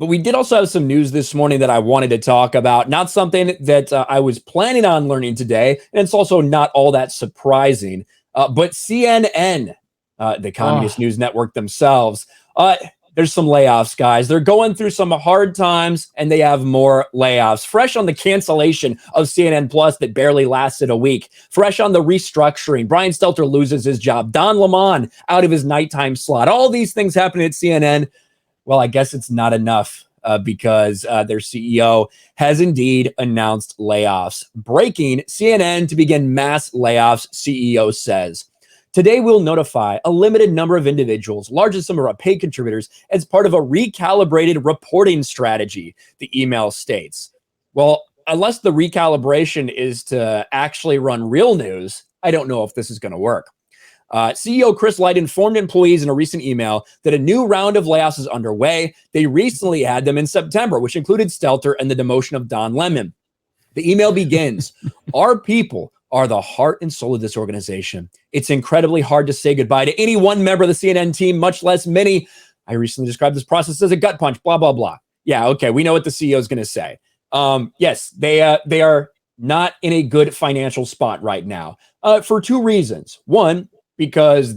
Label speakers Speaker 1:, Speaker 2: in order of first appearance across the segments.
Speaker 1: But we did also have some news this morning that I wanted to talk about. Not something that I was planning on learning today, and it's also not all that surprising. But CNN, the Communist News Network themselves, there's some layoffs, guys. They're going through some hard times, and they have more layoffs. Fresh on the cancellation of CNN Plus that barely lasted a week. Fresh on the restructuring. Brian Stelter loses his job. Don Lemon out of his nighttime slot. All these things happening at CNN. Well, I guess it's not enough because their CEO has indeed announced layoffs. Breaking, CNN to begin mass layoffs, CEO says. Today, we'll notify a limited number of individuals, largest number of paid contributors, as part of a recalibrated reporting strategy, the email states. Well, unless the recalibration is to actually run real news, I don't know if this is going to work. CEO Chris Light informed employees in a recent email that a new round of layoffs is underway. They recently had them in September, which included Stelter and the demotion of Don Lemon. The email begins, our people are the heart and soul of this organization. It's incredibly hard to say goodbye to any one member of the CNN team, much less many. I recently described this process as a gut punch, blah, blah, blah. Yeah, okay, we know what the CEO is going to say. Yes, they are not in a good financial spot right now for two reasons. One, because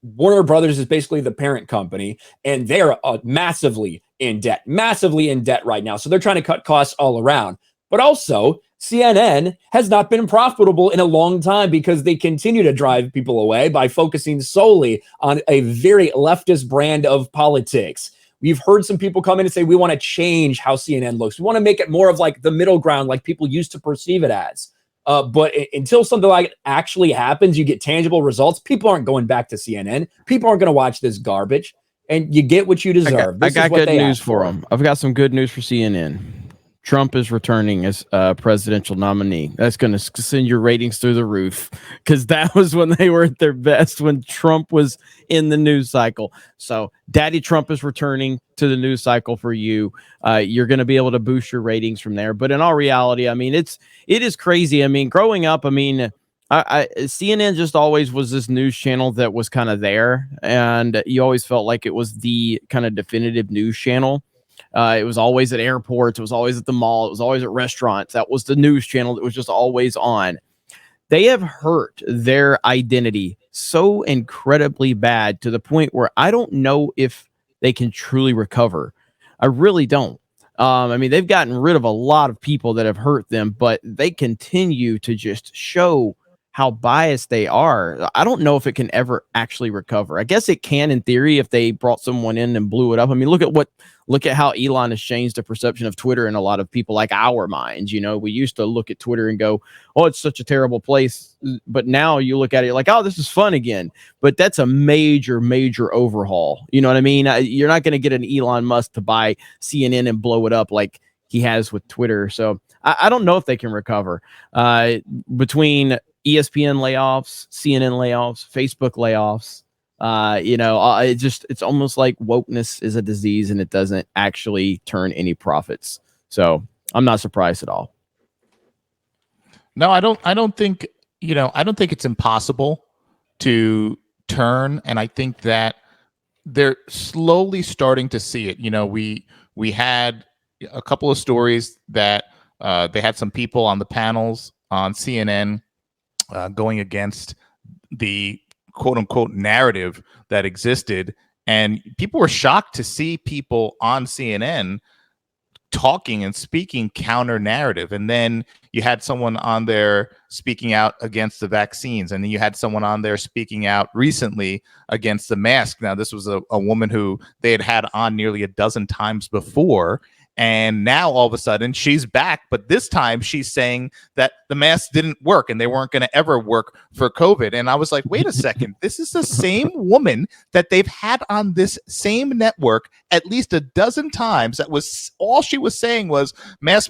Speaker 1: Warner Brothers is basically the parent company, and they're massively in debt right now. So they're trying to cut costs all around. But also, CNN has not been profitable in a long time because they continue to drive people away by focusing solely on a very leftist brand of politics. We've heard some people come in and say, we want to change how CNN looks. We want to make it more of like the middle ground, like people used to perceive it as. But until something like it actually happens, you get tangible results. People aren't going back to CNN. People aren't going to watch this garbage, and you get what you deserve.
Speaker 2: I got good news for them. I've got some good news for CNN. Trump is returning as presidential nominee. That's going to send your ratings through the roof because that was when they were at their best, when Trump was in the news cycle. So Daddy Trump is returning to the news cycle for you. You're going to be able to boost your ratings from there. But in all reality, I mean, it is crazy. I mean, growing up, I mean, CNN just always was this news channel that was kind of there. And you always felt like it was the kind of definitive news channel. It was always at airports. It was always at the mall. It was always at restaurants. That was the news channel that was just always on. They have hurt their identity so incredibly bad to the point where I don't know if they can truly recover. I really don't. I mean, they've gotten rid of a lot of people that have hurt them, but they continue to just show how biased they are. I don't know if it can ever actually recover. I guess it can in theory if they brought someone in and blew it up. I mean, look at how Elon has changed the perception of Twitter in a lot of people like our minds. You know, we used to look at Twitter and go, oh, it's such a terrible place. But now you look at it like, oh, this is fun again. But that's a major, major overhaul. You know what I mean? You're not going to get an Elon Musk to buy CNN and blow it up like he has with Twitter. So I don't know if they can recover between ESPN layoffs, CNN layoffs, Facebook layoffs. It's almost like wokeness is a disease and it doesn't actually turn any profits. So I'm not surprised at all.
Speaker 3: No, I don't think it's impossible to turn. And I think that they're slowly starting to see it. You know, we had a couple of stories that they had some people on the panels on CNN going against the quote unquote narrative that existed. And people were shocked to see people on CNN talking and speaking counter narrative. And then you had someone on there speaking out against the vaccines. And then you had someone on there speaking out recently against the mask. Now, this was a woman who they had on nearly a dozen times before. And now all of a sudden she's back, but this time she's saying that the masks didn't work and they weren't going to ever work for COVID. And I was like, wait a second, this is the same woman that they've had on this same network at least a dozen times. That was all she was saying was mask,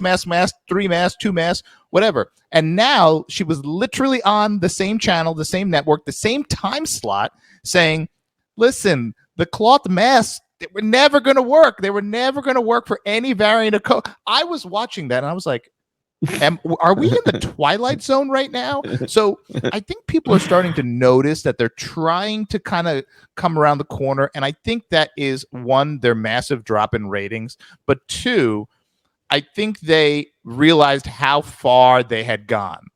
Speaker 3: 3 masks, 2 masks, whatever. And now she was literally on the same channel, the same network, the same time slot saying, listen, the cloth masks, they were never going to work. They were never going to work for any variant of COVID. I was watching that and I was like, Are we in the Twilight Zone right now? So I think people are starting to notice that they're trying to kind of come around the corner. And I think that is, one, their massive drop in ratings. But two, I think they realized how far they had gone.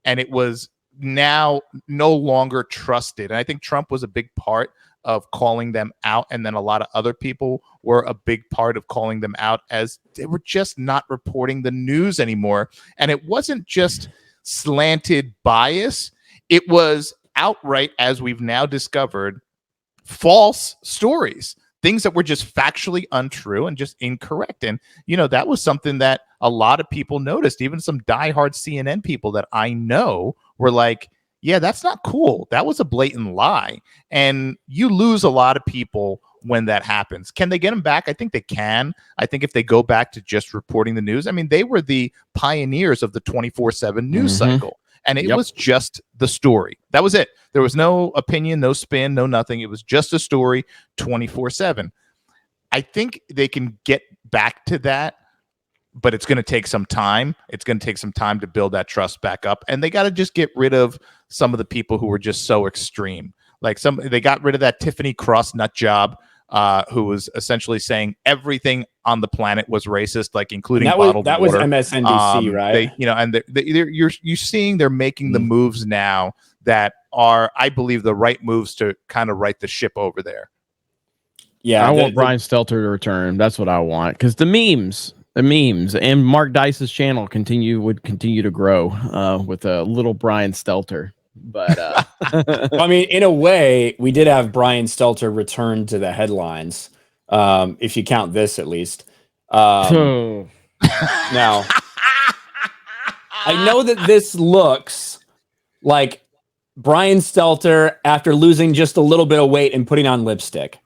Speaker 3: And it was now no longer trusted. And I think Trump was a big part of calling them out, and then a lot of other people were a big part of calling them out, as they were just not reporting the news anymore. And it wasn't just slanted bias, it was outright, as we've now discovered, false stories, things that were just factually untrue and just incorrect. And that was something that a lot of people noticed. Even some diehard CNN people that I know were like, yeah, that's not cool. That was a blatant lie. And you lose a lot of people when that happens. Can they get them back? I think they can. I think if they go back to just reporting the news, I mean, they were the pioneers of the 24/7 news cycle. And it was just the story. That was it. There was no opinion, no spin, no nothing. It was just a story 24/7. I think they can get back to that, but it's going to take some time. It's going to take some time to build that trust back up. And they got to just get rid of some of the people who were just so extreme. Like they got rid of that Tiffany Cross nut job, who was essentially saying everything on the planet was racist, like including bottled water.
Speaker 1: That was MSNBC, right?
Speaker 3: You're seeing they're making the moves now that are, I believe, the right moves to kind of right the ship over there.
Speaker 2: Yeah, I want Brian Stelter to return. That's what I want, because the memes and Mark Dice's channel would continue to grow with a little Brian Stelter. But
Speaker 1: I mean, in a way, we did have Brian Stelter return to the headlines, if you count this at least. Now, I know that this looks like Brian Stelter after losing just a little bit of weight and putting on lipstick.